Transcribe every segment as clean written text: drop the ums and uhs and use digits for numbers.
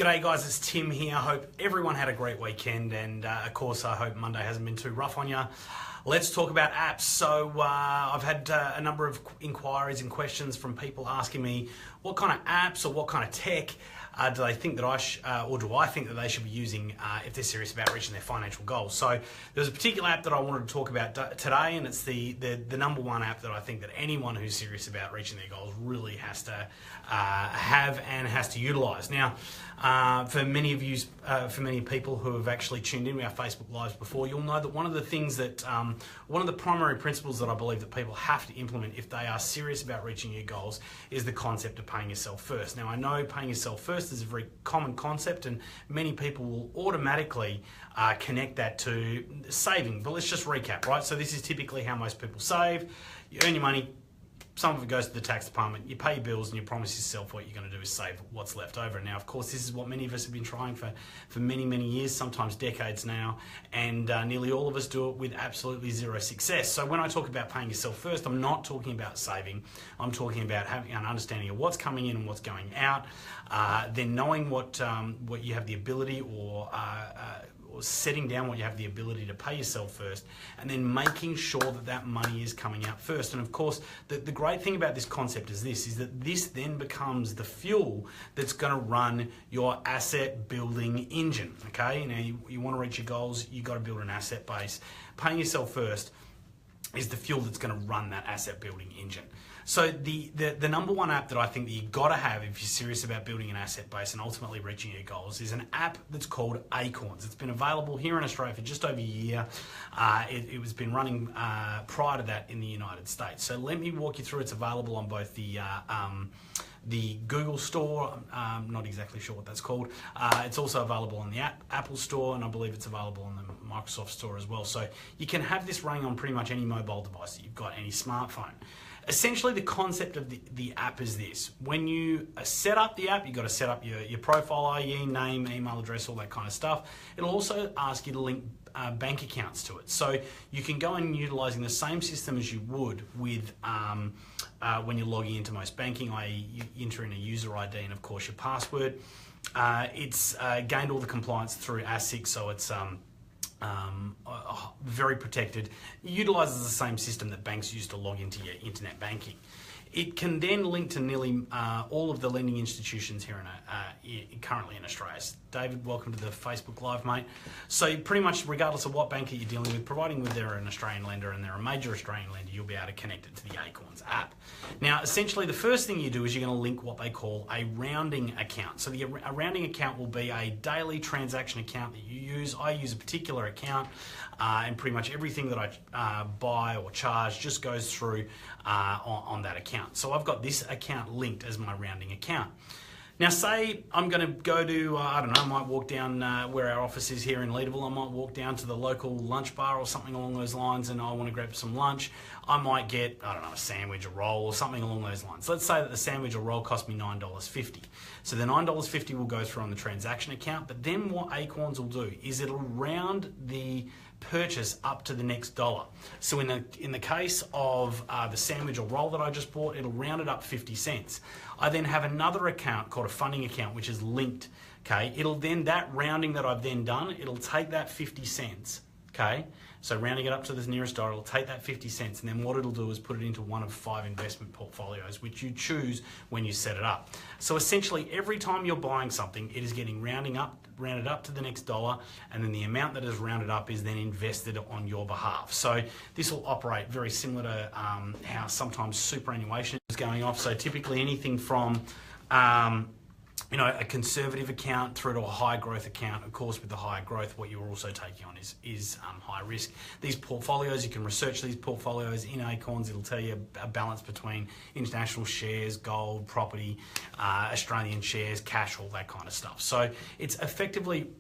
G'day guys, it's Tim here. Hope everyone had a great weekend, and of course I hope Monday hasn't been too rough on you. Let's talk about apps. So I've had a number of inquiries and questions from people asking me what kind of apps or what kind of tech do they think that do I think that they should be using if they're serious about reaching their financial goals. So there's a particular app that I wanted to talk about today, and it's the number one app that I think that anyone who's serious about reaching their goals really has to have and has to utilize. Now, for many of you, for many people who have actually tuned in to our Facebook Lives before, you'll know that one of the things that, one of the primary principles that I believe that people have to implement if they are serious about reaching your goals is the concept of paying yourself first. Now, I know paying yourself first is a very common concept, and many people will automatically connect that to saving. But let's just recap, right? So this is typically how most people save. You earn your money. Some of it goes to the tax department, you pay your bills, and you promise yourself what you're going to do is save what's left over. Now, of course, this is what many of us have been trying for many, many years, sometimes decades now, and nearly all of us do it with absolutely zero success. So when I talk about paying yourself first, I'm not talking about saving. I'm talking about having an understanding of what's coming in and what's going out, then knowing what you have the ability or setting down what you have the ability to pay yourself first, and then making sure that that money is coming out first. And of course, the great thing about this concept is that this then becomes the fuel that's going to run your asset building engine. Okay, you want to reach your goals, you got to build an asset base. Paying yourself first is the fuel that's going to run that asset building engine. So the number one app that I think that you've got to have if you're serious about building an asset base and ultimately reaching your goals is an app that's called Acorns. It's been available here in Australia for just over a year. It was been running prior to that in the United States. So let me walk you through. It's available on both the Google Store, not exactly sure what that's called. It's also available on the Apple Store, and I believe it's available on the Microsoft Store as well. So you can have this running on pretty much any mobile device that you've got, any smartphone. Essentially, the concept of the app is this. When you set up the app, you've got to set up your profile, i.e. name, email address, all that kind of stuff. It'll also ask you to link bank accounts to it. So you can go in utilizing the same system as you would with when you're logging into most banking, i.e. you enter in a user ID and, of course, your password. It's gained all the compliance through ASIC, so it's very protected. It utilizes the same system that banks use to log into your internet banking. It can then link to nearly all of the lending institutions here currently in Australia. David, welcome to the Facebook Live, mate. So pretty much regardless of what bank that you're dealing with, providing that they're an Australian lender and they're a major Australian lender, you'll be able to connect it to the Acorns app. Now, essentially, the first thing you do is you're going to link what they call a rounding account. So a rounding account will be a daily transaction account that you use. I use a particular account, and pretty much everything that I buy or charge just goes through on that account. So I've got this account linked as my rounding account. Now, say I'm going to go to, I don't know, I might walk down where our office is here in Leederville. I might walk down to the local lunch bar or something along those lines, and I want to grab some lunch. I might get, I don't know, a sandwich, a roll, or something along those lines. Let's say that the sandwich or roll cost me $9.50. So the $9.50 will go through on the transaction account, but then what Acorns will do is it'll round the purchase up to the next dollar. So in the case of the sandwich or roll that I just bought, it'll round it up 50 cents. I then have another account called a funding account, which is linked. Okay, it'll then, that rounding that I've then done, it'll take that 50 cents. Okay, so rounding it up to the nearest dollar, it'll take that 50 cents, and then what it'll do is put it into one of 5 investment portfolios, which you choose when you set it up. So essentially, every time you're buying something, it is getting rounded up to the next dollar, and then the amount that is rounded up is then invested on your behalf. So this will operate very similar to how sometimes superannuation is going off. So typically anything from a conservative account through to a high growth account. Of course, with the higher growth, what you're also taking on is high risk. These portfolios, you can research these portfolios in Acorns. It'll tell you a balance between international shares, gold, property, Australian shares, cash, all that kind of stuff. So it's effectively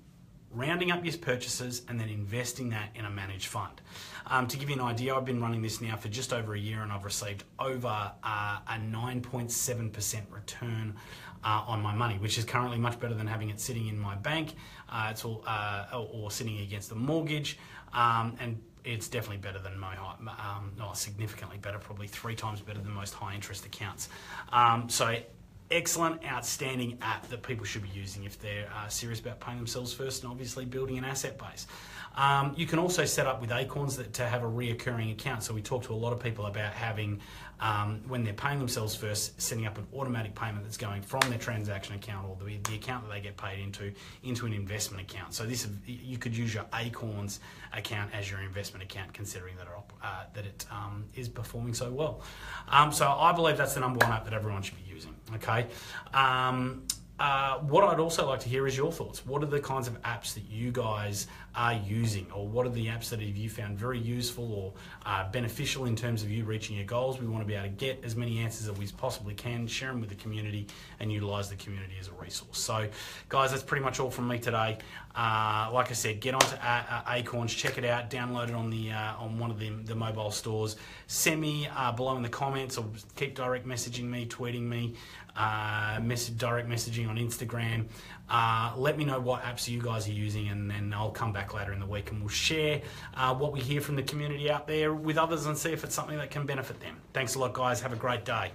rounding up your purchases and then investing that in a managed fund. To give you an idea, I've been running this now for just over a year, and I've received over a 9.7% return on my money, which is currently much better than having it sitting in my bank. It's all or sitting against a mortgage, and it's definitely better than significantly better, probably 3 times better than most high interest accounts. So excellent, outstanding app that people should be using if they're serious about paying themselves first and obviously building an asset base. You can also set up with Acorns to have a reoccurring account. So we talk to a lot of people about having, when they're paying themselves first, setting up an automatic payment that's going from their transaction account or the account that they get paid into an investment account. So you could use your Acorns account as your investment account, considering that it is performing so well. So I believe that's the number one app that everyone should be using. Okay. What I'd also like to hear is your thoughts. What are the kinds of apps that you guys are using, or what are the apps that have you found very useful or beneficial in terms of you reaching your goals? We want to be able to get as many answers as we possibly can, share them with the community, and utilize the community as a resource. So, guys, that's pretty much all from me today. Like I said, get onto Acorns, check it out, download it on one of the mobile stores. Send me below in the comments, or keep direct messaging me, tweeting me, direct messaging on Instagram. Let me know what apps you guys are using, and then I'll come back later in the week and we'll share what we hear from the community out there with others and see if it's something that can benefit them. Thanks a lot, guys. Have a great day.